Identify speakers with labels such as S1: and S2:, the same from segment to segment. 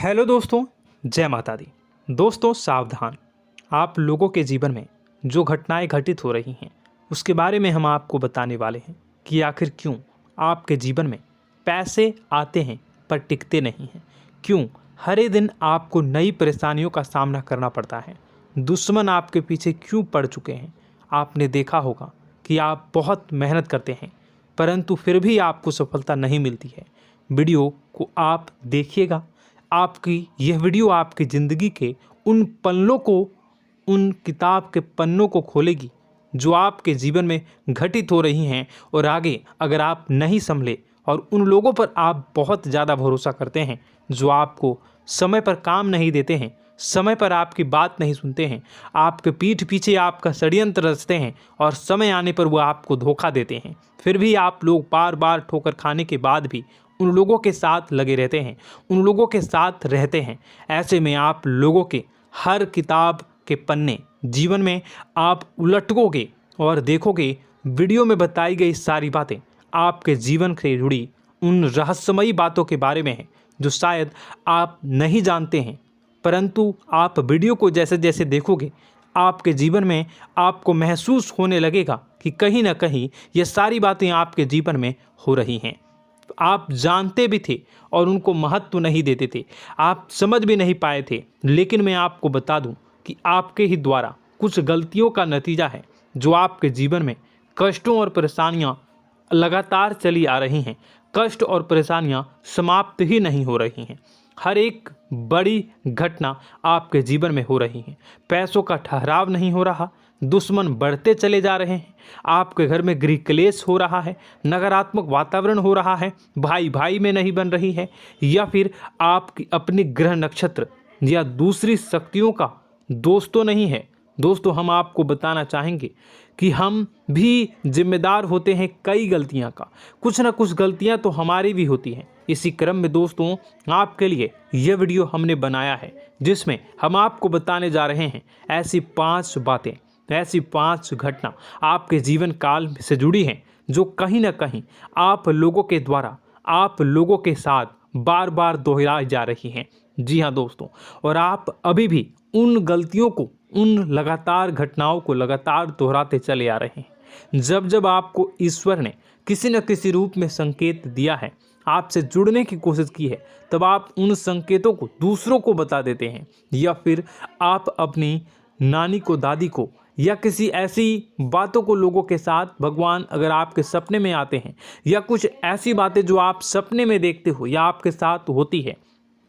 S1: Hello दोस्तों, जय माता दी। दोस्तों सावधान, आप लोगों के जीवन में जो घटनाएं घटित हो रही हैं उसके बारे में हम आपको बताने वाले हैं कि आखिर क्यों आपके जीवन में पैसे आते हैं पर टिकते नहीं हैं। क्यों हर दिन आपको नई परेशानियों का सामना करना पड़ता है। दुश्मन आपके पीछे क्यों पड़ चुके हैं। आपने देखा होगा कि आप बहुत मेहनत करते हैं परंतु फिर भी आपको सफलता नहीं मिलती है। वीडियो को आप देखिएगा। आपकी यह वीडियो आपकी ज़िंदगी के उन पन्नों को, उन किताब के पन्नों को खोलेगी जो आपके जीवन में घटित हो रही हैं। और आगे अगर आप नहीं संभले और उन लोगों पर आप बहुत ज़्यादा भरोसा करते हैं जो आपको समय पर काम नहीं देते हैं, समय पर आपकी बात नहीं सुनते हैं, आपके पीठ पीछे आपका षड्यंत्र रचते हैं और समय आने पर वो आपको धोखा देते हैं, फिर भी आप लोग बार बार ठोकर खाने के बाद भी उन लोगों के साथ लगे रहते हैं, उन लोगों के साथ रहते हैं। ऐसे में आप लोगों के हर किताब के पन्ने जीवन में आप उलटोगे और देखोगे वीडियो में बताई गई सारी बातें आपके जीवन से जुड़ी उन रहस्यमयी बातों के बारे में हैं जो शायद आप नहीं जानते हैं। परंतु आप वीडियो को जैसे जैसे देखोगे आपके जीवन में आपको महसूस होने लगेगा कि कहीं ना कहीं ये सारी बातें आपके जीवन में हो रही हैं। आप जानते भी थे और उनको महत्व नहीं देते थे, आप समझ भी नहीं पाए थे। लेकिन मैं आपको बता दूं कि आपके ही द्वारा कुछ गलतियों का नतीजा है जो आपके जीवन में कष्टों और परेशानियां लगातार चली आ रही हैं। कष्ट और परेशानियां समाप्त ही नहीं हो रही हैं। हर एक बड़ी घटना आपके जीवन में हो रही है। पैसों का ठहराव नहीं हो रहा, दुश्मन बढ़ते चले जा रहे हैं, आपके घर में गृह क्लेश हो रहा है, नकारात्मक वातावरण हो रहा है, भाई भाई में नहीं बन रही है, या फिर आपकी अपनी ग्रह नक्षत्र या दूसरी शक्तियों का दोस्तों नहीं है। दोस्तों हम आपको बताना चाहेंगे कि हम भी जिम्मेदार होते हैं कई गलतियां का, कुछ ना कुछ गलतियां तो हमारी भी होती हैं। इसी क्रम में दोस्तों आपके लिए यह वीडियो हमने बनाया है जिसमें हम आपको बताने जा रहे हैं ऐसी 5 बातें, ऐसी 5 घटना आपके जीवन काल से जुड़ी हैं जो कहीं ना कहीं आप लोगों के द्वारा आप लोगों के साथ बार बार दोहराई जा रही हैं। जी हाँ दोस्तों, और आप अभी भी उन गलतियों को, उन लगातार घटनाओं को लगातार दोहराते चले आ रहे हैं। जब जब आपको ईश्वर ने किसी न किसी रूप में संकेत दिया है, आपसे जुड़ने की कोशिश की है, तब आप उन संकेतों को दूसरों को बता देते हैं, या फिर आप अपनी नानी को, दादी को, या किसी ऐसी बातों को लोगों के साथ, भगवान अगर आपके सपने में आते हैं या कुछ ऐसी बातें जो आप सपने में देखते हो या आपके साथ होती है,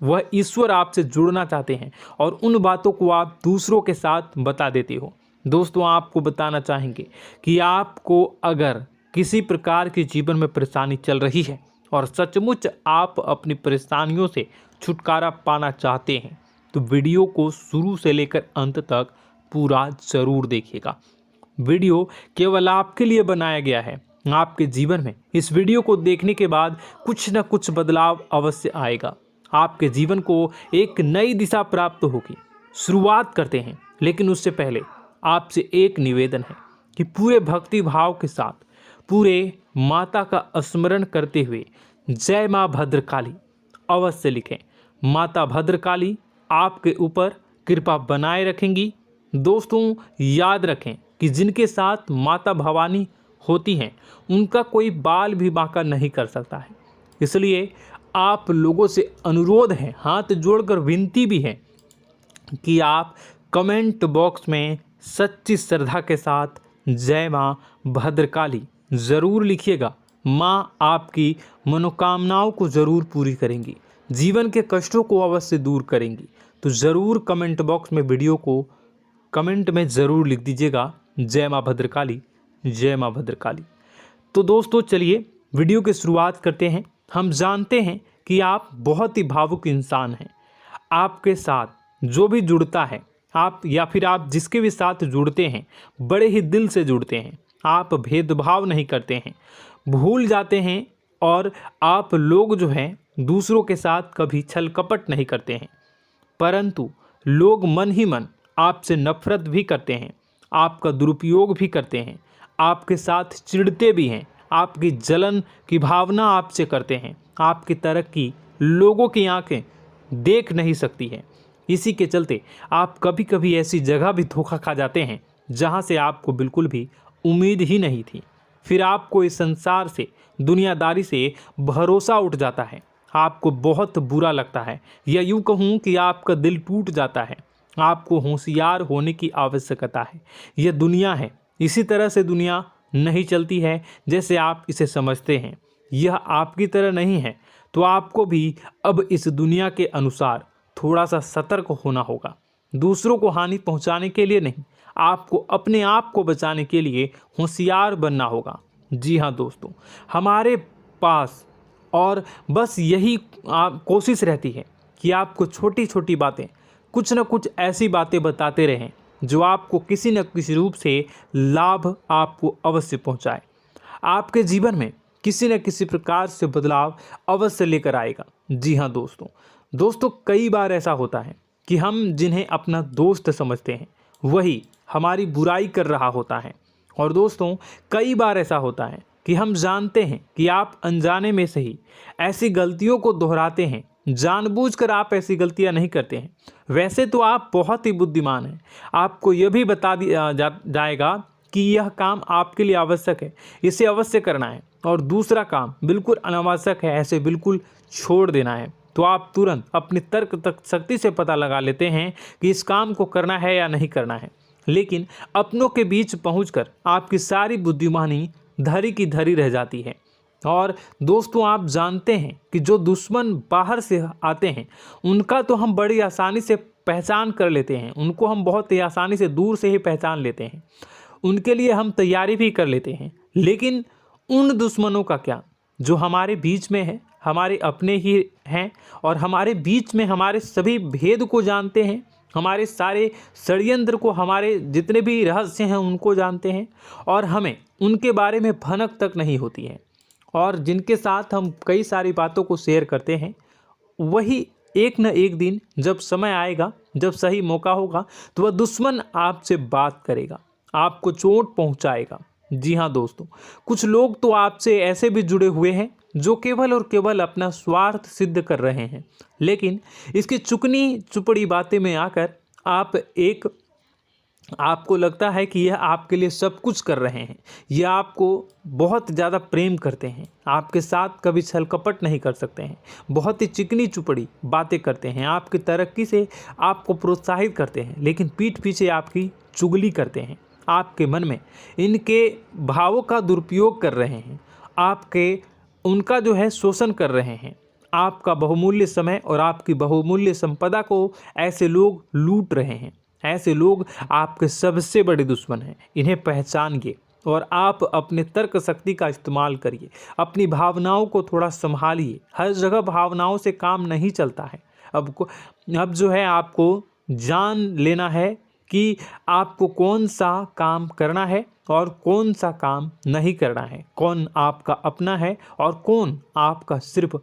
S1: वह ईश्वर आपसे जुड़ना चाहते हैं और उन बातों को आप दूसरों के साथ बता देते हो। दोस्तों आपको बताना चाहेंगे कि आपको अगर किसी प्रकार की जीवन में परेशानी चल रही है और सचमुच आप अपनी परेशानियों से छुटकारा पाना चाहते हैं तो वीडियो को शुरू से लेकर अंत तक पूरा जरूर देखिएगा। वीडियो केवल आपके लिए बनाया गया है। आपके जीवन में इस वीडियो को देखने के बाद कुछ न कुछ बदलाव अवश्य आएगा। आपके जीवन को एक नई दिशा प्राप्त होगी। शुरुआत करते हैं, लेकिन उससे पहले आपसे एक निवेदन है कि पूरे भक्ति भाव के साथ पूरे माता का स्मरण करते हुए जय माँ भद्रकाली अवश्य लिखें। माता भद्रकाली आपके ऊपर कृपा बनाए रखेंगी। दोस्तों याद रखें कि जिनके साथ माता भवानी होती हैं उनका कोई बाल भी बांका नहीं कर सकता है। इसलिए आप लोगों से अनुरोध है, हाथ जोड़कर विनती भी है कि आप कमेंट बॉक्स में सच्ची श्रद्धा के साथ जय माँ भद्रकाली ज़रूर लिखिएगा। माँ आपकी मनोकामनाओं को ज़रूर पूरी करेंगी, जीवन के कष्टों को अवश्य दूर करेंगी। तो ज़रूर कमेंट बॉक्स में वीडियो को कमेंट में ज़रूर लिख दीजिएगा जय माँ भद्रकाली, जय माँ भद्रकाली। तो दोस्तों चलिए वीडियो की शुरुआत करते हैं। हम जानते हैं कि आप बहुत ही भावुक इंसान हैं। आपके साथ जो भी जुड़ता है, आप या फिर आप जिसके भी साथ जुड़ते हैं बड़े ही दिल से जुड़ते हैं। आप भेदभाव नहीं करते हैं, भूल जाते हैं, और आप लोग जो हैं दूसरों के साथ कभी छल कपट नहीं करते हैं। परंतु लोग मन ही मन आपसे नफरत भी करते हैं, आपका दुरुपयोग भी करते हैं, आपके साथ चिढ़ते भी हैं, आपकी जलन की भावना आपसे करते हैं। आपकी तरक्की लोगों की आंखें देख नहीं सकती है। इसी के चलते आप कभी कभी ऐसी जगह भी धोखा खा जाते हैं जहां से आपको बिल्कुल भी उम्मीद ही नहीं थी। फिर आपको इस संसार से, दुनियादारी से भरोसा उठ जाता है। आपको बहुत बुरा लगता है, या यूं कहूं कि आपका दिल टूट जाता है। आपको होशियार होने की आवश्यकता है। यह दुनिया है, इसी तरह से दुनिया नहीं चलती है जैसे आप इसे समझते हैं। यह आपकी तरह नहीं है, तो आपको भी अब इस दुनिया के अनुसार थोड़ा सा सतर्क होना होगा। दूसरों को हानि पहुंचाने के लिए नहीं, आपको अपने आप को बचाने के लिए होशियार बनना होगा। जी हाँ दोस्तों, हमारे पास और बस यही कोशिश रहती है कि आपको छोटी छोटी बातें, कुछ न कुछ ऐसी बातें बताते रहें जो आपको किसी न किसी रूप से लाभ आपको अवश्य पहुंचाए, आपके जीवन में किसी न किसी प्रकार से बदलाव अवश्य लेकर आएगा। जी हाँ दोस्तों, कई बार ऐसा होता है कि हम जिन्हें अपना दोस्त समझते हैं वही हमारी बुराई कर रहा होता है। और दोस्तों, कई बार ऐसा होता है कि हम जानते हैं कि आप अनजाने में से ही ऐसी गलतियों को दोहराते हैं। जानबूझकर आप ऐसी गलतियां नहीं करते हैं। वैसे तो आप बहुत ही बुद्धिमान हैं। आपको यह भी बता दिया जाएगा कि यह काम आपके लिए आवश्यक है, इसे अवश्य करना है, और दूसरा काम बिल्कुल अनावश्यक है, ऐसे बिल्कुल छोड़ देना है। तो आप तुरंत अपनी तर्क शक्ति से पता लगा लेते हैं कि इस काम को करना है या नहीं करना है। लेकिन अपनों के बीच पहुंचकर आपकी सारी बुद्धिमानी धरी की धरी रह जाती है। और दोस्तों, आप जानते हैं कि जो दुश्मन बाहर से आते हैं उनका तो हम बड़ी आसानी से पहचान कर लेते हैं, उनको हम बहुत ही आसानी से दूर से ही पहचान लेते हैं, उनके लिए हम तैयारी भी कर लेते हैं। लेकिन उन दुश्मनों का क्या जो हमारे बीच में है, हमारे अपने ही हैं, और हमारे बीच में हमारे सभी भेद को जानते हैं, हमारे सारे षड्यंत्र को, हमारे जितने भी रहस्य हैं उनको जानते हैं, और हमें उनके बारे में भनक तक नहीं होती है, और जिनके साथ हम कई सारी बातों को शेयर करते हैं, वही एक न एक दिन जब समय आएगा, जब सही मौका होगा, तो वह दुश्मन आपसे बात करेगा, आपको चोट पहुंचाएगा। जी हाँ दोस्तों, कुछ लोग तो आपसे ऐसे भी जुड़े हुए हैं जो केवल और केवल अपना स्वार्थ सिद्ध कर रहे हैं। लेकिन इसकी चुकनी चुपड़ी बातें में आकर आपको लगता है कि यह आपके लिए सब कुछ कर रहे हैं, यह आपको बहुत ज़्यादा प्रेम करते हैं, आपके साथ कभी छल कपट नहीं कर सकते हैं, बहुत ही चिकनी चुपड़ी बातें करते हैं, आपकी तरक्की से आपको प्रोत्साहित करते हैं, लेकिन पीठ पीछे आपकी चुगली करते हैं, आपके मन में इनके भावों का दुरुपयोग कर रहे हैं, उनका जो है शोषण कर रहे हैं। आपका बहुमूल्य समय और आपकी बहुमूल्य संपदा को ऐसे लोग लूट रहे हैं। ऐसे लोग आपके सबसे बड़े दुश्मन हैं। इन्हें पहचानिए और आप अपने तर्क शक्ति का इस्तेमाल करिए। अपनी भावनाओं को थोड़ा संभालिए। हर जगह भावनाओं से काम नहीं चलता है। अब जो है आपको जान लेना है कि आपको कौन सा काम करना है और कौन सा काम नहीं करना है, कौन आपका अपना है और कौन आपका सिर्फ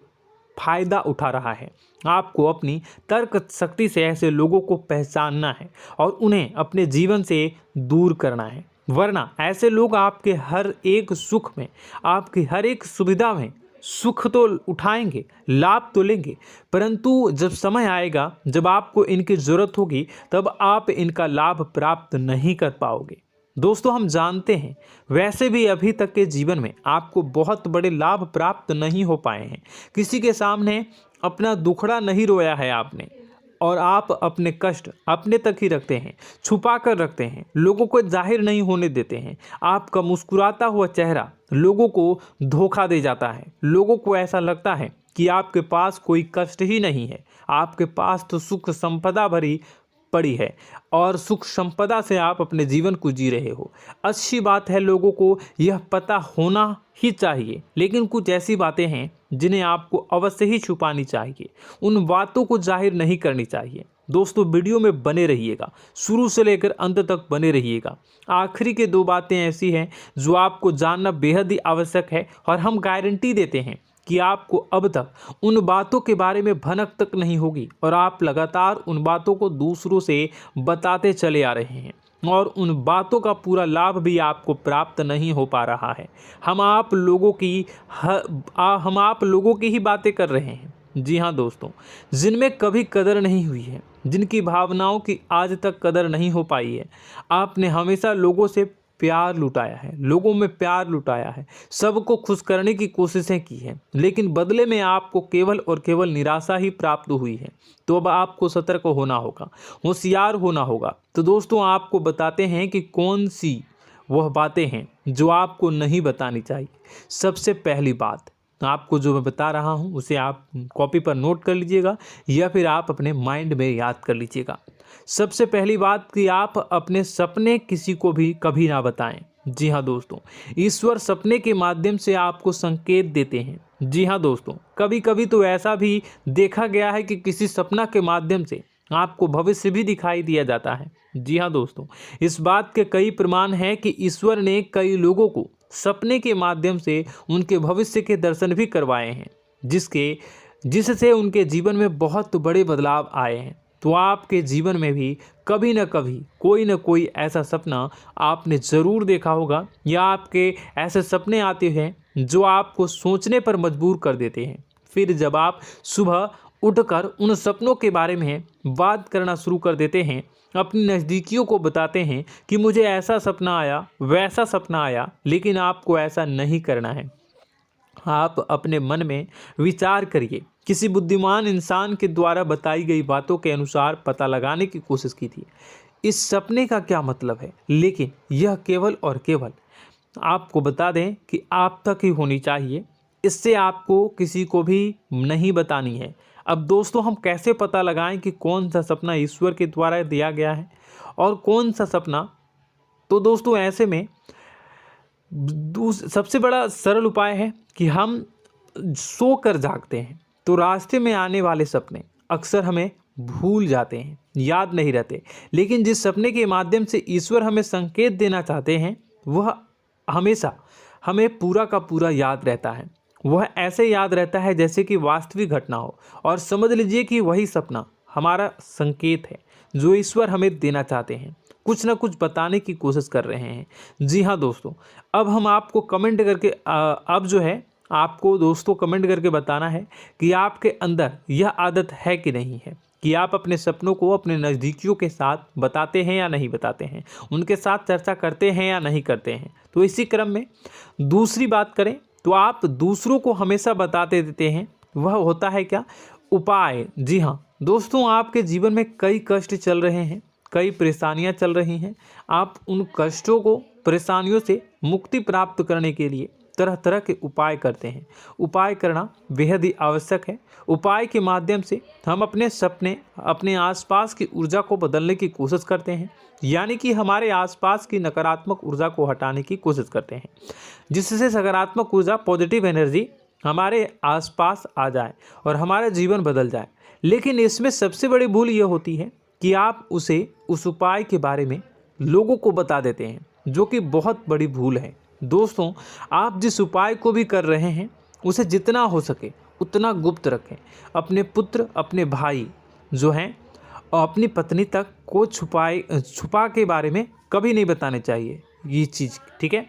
S1: फायदा उठा रहा है। आपको अपनी तर्क शक्ति से ऐसे लोगों को पहचानना है और उन्हें अपने जीवन से दूर करना है, वरना ऐसे लोग आपके हर एक सुख में, आपकी हर एक सुविधा में सुख तो उठाएंगे, लाभ तो लेंगे, परंतु जब समय आएगा, जब आपको इनकी ज़रूरत होगी, तब आप इनका लाभ प्राप्त नहीं कर पाओगे। दोस्तों, हम जानते हैं वैसे भी अभी तक के जीवन में आपको बहुत बड़े लाभ प्राप्त नहीं हो पाए हैं। किसी के सामने अपना दुखड़ा नहीं रोया है आपने, और आप अपने कष्ट अपने तक ही रखते हैं, छुपा कर रखते हैं, लोगों को जाहिर नहीं होने देते हैं। आपका मुस्कुराता हुआ चेहरा लोगों को धोखा दे जाता है। लोगों को ऐसा लगता है कि आपके पास कोई कष्ट ही नहीं है, आपके पास तो सुख संपदा भरी पड़ी है और सुख संपदा से आप अपने जीवन को जी रहे हो। अच्छी बात है, लोगों को यह पता होना ही चाहिए, लेकिन कुछ ऐसी बातें हैं जिन्हें आपको अवश्य ही छुपानी चाहिए। उन बातों को जाहिर नहीं करनी चाहिए। दोस्तों, वीडियो में बने रहिएगा, शुरू से लेकर अंत तक बने रहिएगा। आखिरी के 2 बातें ऐसी हैं जो आपको जानना बेहद ही आवश्यक है, और हम गारंटी देते हैं कि आपको अब तक उन बातों के बारे में भनक तक नहीं होगी, और आप लगातार उन बातों को दूसरों से बताते चले आ रहे हैं, और उन बातों का पूरा लाभ भी आपको प्राप्त नहीं हो पा रहा है। हम आप लोगों की ही बातें कर रहे हैं, जी हाँ दोस्तों, जिनमें कभी कदर नहीं हुई है, जिनकी भावनाओं की आज तक कदर नहीं हो पाई है। आपने हमेशा लोगों से प्यार लुटाया है, लोगों में प्यार लुटाया है, सबको खुश करने की कोशिशें की है, लेकिन बदले में आपको केवल और केवल निराशा ही प्राप्त हुई है। तो अब आपको सतर्क होना होगा, होशियार होना होगा। तो दोस्तों आपको बताते हैं कि कौन सी वह बातें हैं जो आपको नहीं बतानी चाहिए। सबसे पहली बात आपको जो मैं बता रहा हूं उसे आप कॉपी पर नोट कर लीजिएगा या फिर आप अपने माइंड में याद कर लीजिएगा। सबसे पहली बात कि आप अपने सपने किसी को भी कभी ना बताएं। जी हाँ दोस्तों, ईश्वर सपने के माध्यम से आपको संकेत देते हैं। जी हाँ दोस्तों, कभी कभी तो ऐसा भी देखा गया है कि किसी सपना के माध्यम से आपको भविष्य भी दिखाई दिया जाता है। जी हाँ दोस्तों, इस बात के कई प्रमाण हैं कि ईश्वर ने कई लोगों को सपने के माध्यम से उनके भविष्य के दर्शन भी करवाए हैं, जिससे उनके जीवन में बहुत बड़े बदलाव आए हैं। तो आपके जीवन में भी कभी न कभी कोई न कोई ऐसा सपना आपने ज़रूर देखा होगा, या आपके ऐसे सपने आते हैं जो आपको सोचने पर मजबूर कर देते हैं। फिर जब आप सुबह उठकर उन सपनों के बारे में बात करना शुरू कर देते हैं, अपनी नज़दीकियों को बताते हैं कि मुझे ऐसा सपना आया, वैसा सपना आया, लेकिन आपको ऐसा नहीं करना है। आप अपने मन में विचार करिए। किसी बुद्धिमान इंसान के द्वारा बताई गई बातों के अनुसार पता लगाने की कोशिश की थी इस सपने का क्या मतलब है, लेकिन यह केवल और केवल आपको बता दें कि आप तक ही होनी चाहिए। इससे आपको किसी को भी नहीं बतानी है। अब दोस्तों हम कैसे पता लगाएं कि कौन सा सपना ईश्वर के द्वारा दिया गया है और कौन सा सपना? तो दोस्तों ऐसे में सबसे बड़ा सरल उपाय है कि हम सोकर जागते हैं तो रास्ते में आने वाले सपने अक्सर हमें भूल जाते हैं, याद नहीं रहते। लेकिन जिस सपने के माध्यम से ईश्वर हमें संकेत देना चाहते हैं वह हमेशा हमें पूरा का पूरा याद रहता है। वह ऐसे याद रहता है जैसे कि वास्तविक घटना हो, और समझ लीजिए कि वही सपना हमारा संकेत है जो ईश्वर हमें देना चाहते हैं, कुछ ना कुछ बताने की कोशिश कर रहे हैं। जी हाँ दोस्तों, अब हम आपको कमेंट करके अब जो है आपको दोस्तों कमेंट करके बताना है कि आपके अंदर यह आदत है कि नहीं है कि आप अपने सपनों को अपने नज़दीकियों के साथ बताते हैं या नहीं बताते हैं, उनके साथ चर्चा करते हैं या नहीं करते हैं। तो इसी क्रम में दूसरी बात करें तो आप दूसरों को हमेशा बताते देते हैं, वह होता है क्या? उपाय। जी हाँ दोस्तों, आपके जीवन में कई कष्ट चल रहे हैं, कई परेशानियां चल रही हैं। आप उन कष्टों को, परेशानियों से मुक्ति प्राप्त करने के लिए तरह तरह के उपाय करते हैं। उपाय करना बेहद ही आवश्यक है। उपाय के माध्यम से हम अपने सपने, अपने आसपास की ऊर्जा को बदलने की कोशिश करते हैं, यानी कि हमारे आसपास की नकारात्मक ऊर्जा को हटाने की कोशिश करते हैं, जिससे सकारात्मक ऊर्जा, पॉजिटिव एनर्जी हमारे आसपास आ जाए और हमारा जीवन बदल जाए। लेकिन इसमें सबसे बड़ी भूल यह होती है कि आप उस उपाय के बारे में लोगों को बता देते हैं, जो कि बहुत बड़ी भूल है। दोस्तों आप जिस उपाय को भी कर रहे हैं उसे जितना हो सके उतना गुप्त रखें। अपने पुत्र, अपने भाई जो हैं और अपनी पत्नी तक को छुपा के बारे में कभी नहीं बताने चाहिए ये चीज़, ठीक है?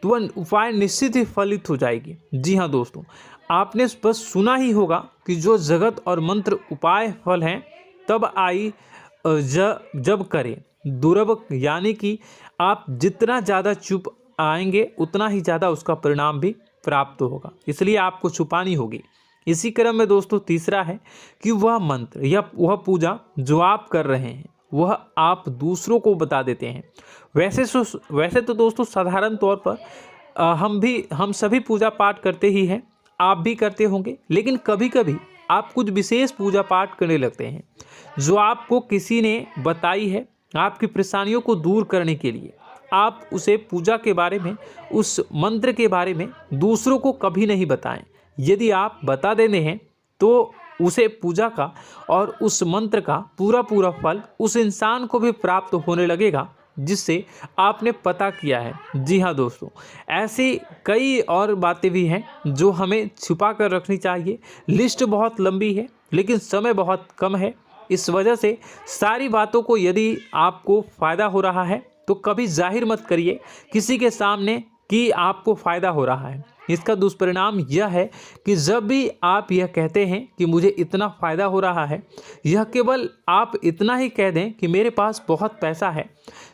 S1: तो वह उपाय निश्चित ही फलित हो जाएगी। जी हाँ दोस्तों, आपने बस सुना ही होगा कि जो जगत और मंत्र उपाय फल हैं तब आई जब करें दुर्लभ, यानी कि आप जितना ज़्यादा चुप आएंगे उतना ही ज़्यादा उसका परिणाम भी प्राप्त होगा, इसलिए आपको छुपानी होगी। इसी क्रम में दोस्तों तीसरा है कि वह मंत्र या वह पूजा जो आप कर रहे हैं वह आप दूसरों को बता देते हैं। वैसे तो दोस्तों साधारण तौर पर हम सभी पूजा पाठ करते ही हैं, आप भी करते होंगे, लेकिन कभी कभी आप कुछ विशेष पूजा पाठ करने लगते हैं जो आपको किसी ने बताई है आपकी परेशानियों को दूर करने के लिए। आप उसे पूजा के बारे में, उस मंत्र के बारे में दूसरों को कभी नहीं बताएं। यदि आप बता देते हैं तो उसे पूजा का और उस मंत्र का पूरा फल उस इंसान को भी प्राप्त होने लगेगा जिससे आपने पता किया है। जी हाँ दोस्तों, ऐसी कई और बातें भी हैं जो हमें छुपा कर रखनी चाहिए। लिस्ट बहुत लंबी है लेकिन समय बहुत कम है, इस वजह से सारी बातों को यदि आपको फ़ायदा हो रहा है तो कभी जाहिर मत करिए किसी के सामने कि आपको फ़ायदा हो रहा है। इसका दुष्परिणाम यह है कि जब भी आप यह कहते हैं कि मुझे इतना फ़ायदा हो रहा है, यह केवल आप इतना ही कह दें कि मेरे पास बहुत पैसा है,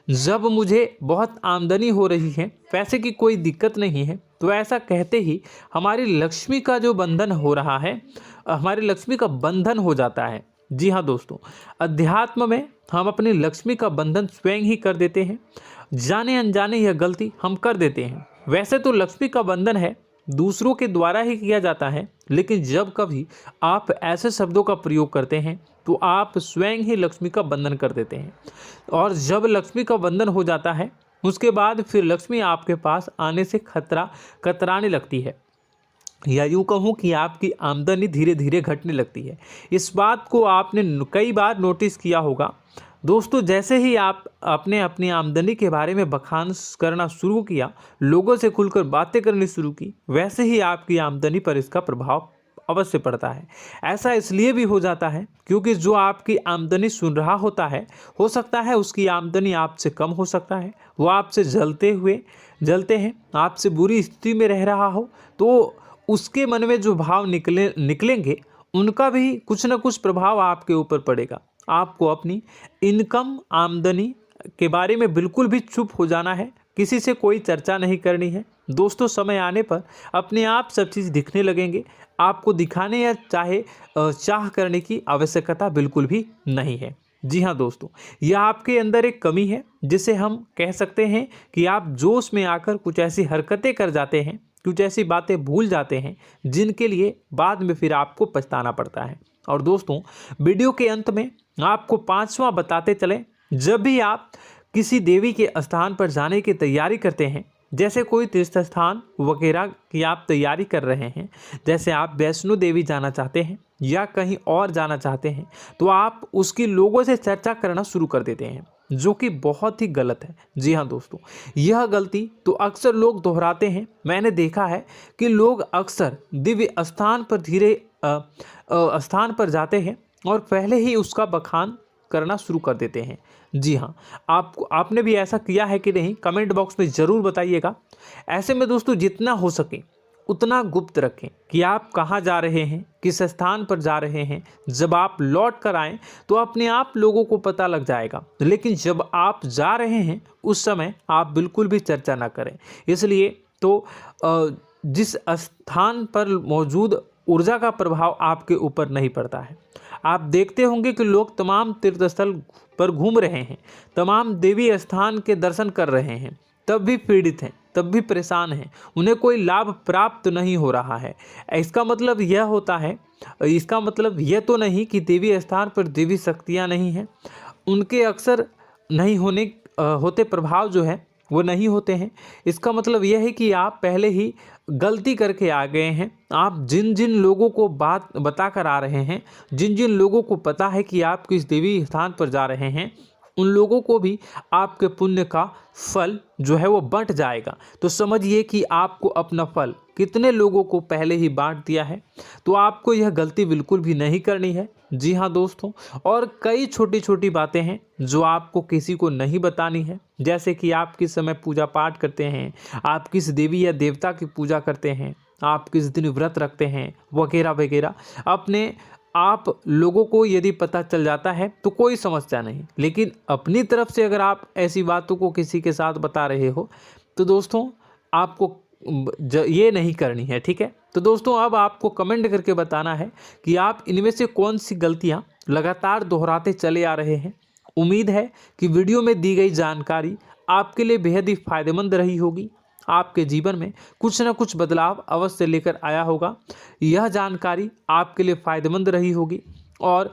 S1: जब मुझे बहुत आमदनी हो रही है, पैसे की कोई दिक्कत नहीं है, तो ऐसा कहते ही हमारी लक्ष्मी का जो बंधन हो रहा है, हमारी लक्ष्मी का बंधन हो जाता है। जी हाँ दोस्तों, अध्यात्म में हम अपनी लक्ष्मी का बंधन स्वयं ही कर देते हैं। जाने अनजाने यह गलती हम कर देते हैं। वैसे तो लक्ष्मी का बंधन है दूसरों के द्वारा ही किया जाता है, लेकिन जब कभी आप ऐसे शब्दों का प्रयोग करते हैं तो आप स्वयं ही लक्ष्मी का बंधन कर देते हैं। और जब लक्ष्मी का बंधन हो जाता है, उसके बाद फिर लक्ष्मी आपके पास आने से कतराने लगती है, या यूँ कहूँ कि आपकी आमदनी धीरे धीरे घटने लगती है। इस बात को आपने कई बार नोटिस किया होगा दोस्तों। जैसे ही आप अपने अपनी आमदनी के बारे में बखान करना शुरू किया, लोगों से खुलकर बातें करनी शुरू की, वैसे ही आपकी आमदनी पर इसका प्रभाव अवश्य पड़ता है। ऐसा इसलिए भी हो जाता है क्योंकि जो आपकी आमदनी सुन रहा होता है, हो सकता है उसकी आमदनी आपसे कम हो सकता है, वो आपसे जलते हैं, आपसे बुरी स्थिति में रह रहा हो, तो उसके मन में जो भाव निकलेंगे उनका भी कुछ न कुछ प्रभाव आपके ऊपर पड़ेगा। आपको अपनी इनकम आमदनी के बारे में बिल्कुल भी चुप हो जाना है, किसी से कोई चर्चा नहीं करनी है दोस्तों। समय आने पर अपने आप सब चीज़ दिखने लगेंगे। आपको दिखाने या चाह करने की आवश्यकता बिल्कुल भी नहीं है। जी हाँ दोस्तों, यह आपके अंदर एक कमी है, जिसे हम कह सकते हैं कि आप जोश में आकर कुछ ऐसी हरकतें कर जाते हैं, कुछ ऐसी बातें भूल जाते हैं जिनके लिए बाद में फिर आपको पछताना पड़ता है। और दोस्तों, वीडियो के अंत में आपको 5वां बताते चलें, जब भी आप किसी देवी के स्थान पर जाने की तैयारी करते हैं, जैसे कोई तीर्थ स्थान वगैरह की आप तैयारी कर रहे हैं, जैसे आप वैष्णो देवी जाना चाहते हैं या कहीं और जाना चाहते हैं, तो आप उसकी लोगों से चर्चा करना शुरू कर देते हैं, जो कि बहुत ही गलत है। जी हाँ दोस्तों, यह गलती तो अक्सर लोग दोहराते हैं। मैंने देखा है कि लोग अक्सर दिव्य स्थान पर जाते हैं और पहले ही उसका बखान करना शुरू कर देते हैं। जी हाँ, आपने भी ऐसा किया है कि नहीं, कमेंट बॉक्स में ज़रूर बताइएगा। ऐसे में दोस्तों, जितना हो सके उतना गुप्त रखें कि आप कहाँ जा रहे हैं, किस स्थान पर जा रहे हैं। जब आप लौट कर आएँ तो अपने आप लोगों को पता लग जाएगा, लेकिन जब आप जा रहे हैं उस समय आप बिल्कुल भी चर्चा ना करें। इसलिए तो जिस स्थान पर मौजूद ऊर्जा का प्रभाव आपके ऊपर नहीं पड़ता है। आप देखते होंगे कि लोग तमाम तीर्थ स्थल पर घूम रहे हैं, तमाम देवी स्थान के दर्शन कर रहे हैं, तब भी पीड़ित हैं, तब भी परेशान हैं, उन्हें कोई लाभ प्राप्त नहीं हो रहा है। इसका मतलब यह तो नहीं कि देवी स्थान पर देवी शक्तियाँ नहीं हैं, उनके अक्सर नहीं होते प्रभाव जो है वो नहीं होते हैं। इसका मतलब यह है कि आप पहले ही गलती करके आ गए हैं। आप जिन जिन लोगों को बात बता कर आ रहे हैं, जिन जिन लोगों को पता है कि आप किस देवी स्थान पर जा रहे हैं, उन लोगों को भी आपके पुण्य का फल जो है वो बंट जाएगा। तो समझिए कि आपको अपना फल कितने लोगों को पहले ही बांट दिया है। तो आपको यह गलती बिल्कुल भी नहीं करनी है। जी हाँ दोस्तों, और कई छोटी छोटी बातें हैं जो आपको किसी को नहीं बतानी है, जैसे कि आप किस समय पूजा पाठ करते हैं, आप किस देवी या देवता की पूजा करते हैं, आप किस दिन व्रत रखते हैं, वगैरह वगैरह। अपने आप लोगों को यदि पता चल जाता है तो कोई समस्या नहीं, लेकिन अपनी तरफ से अगर आप ऐसी बातों को किसी के साथ बता रहे हो तो दोस्तों आपको ये नहीं करनी है, ठीक है। तो दोस्तों, अब आपको कमेंट करके बताना है कि आप इनमें से कौन सी गलतियां लगातार दोहराते चले आ रहे हैं। उम्मीद है कि वीडियो में दी गई जानकारी आपके लिए बेहद ही फायदेमंद रही होगी, आपके जीवन में कुछ न कुछ बदलाव अवश्य लेकर आया होगा। यह जानकारी आपके लिए फ़ायदेमंद रही होगी और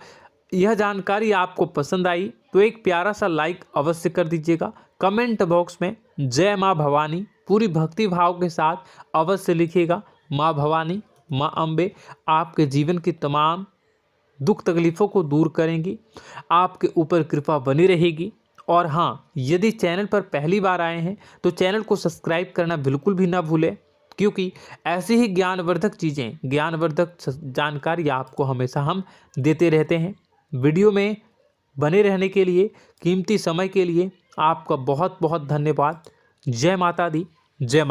S1: यह जानकारी आपको पसंद आई तो एक प्यारा सा लाइक अवश्य कर दीजिएगा। कमेंट बॉक्स में जय माँ भवानी पूरी भक्ति भाव के साथ अवश्य लिखिएगा। माँ भवानी, माँ अम्बे आपके जीवन की तमाम दुख तकलीफ़ों को दूर करेंगी, आपके ऊपर कृपा बनी रहेगी। और हाँ, यदि चैनल पर पहली बार आए हैं तो चैनल को सब्सक्राइब करना बिल्कुल भी ना भूलें, क्योंकि ऐसी ही ज्ञानवर्धक चीज़ें, ज्ञानवर्धक जानकारी आपको हमेशा हम देते रहते हैं। वीडियो में बने रहने के लिए, कीमती समय के लिए आपका बहुत बहुत धन्यवाद। जय माता दी, जय माता।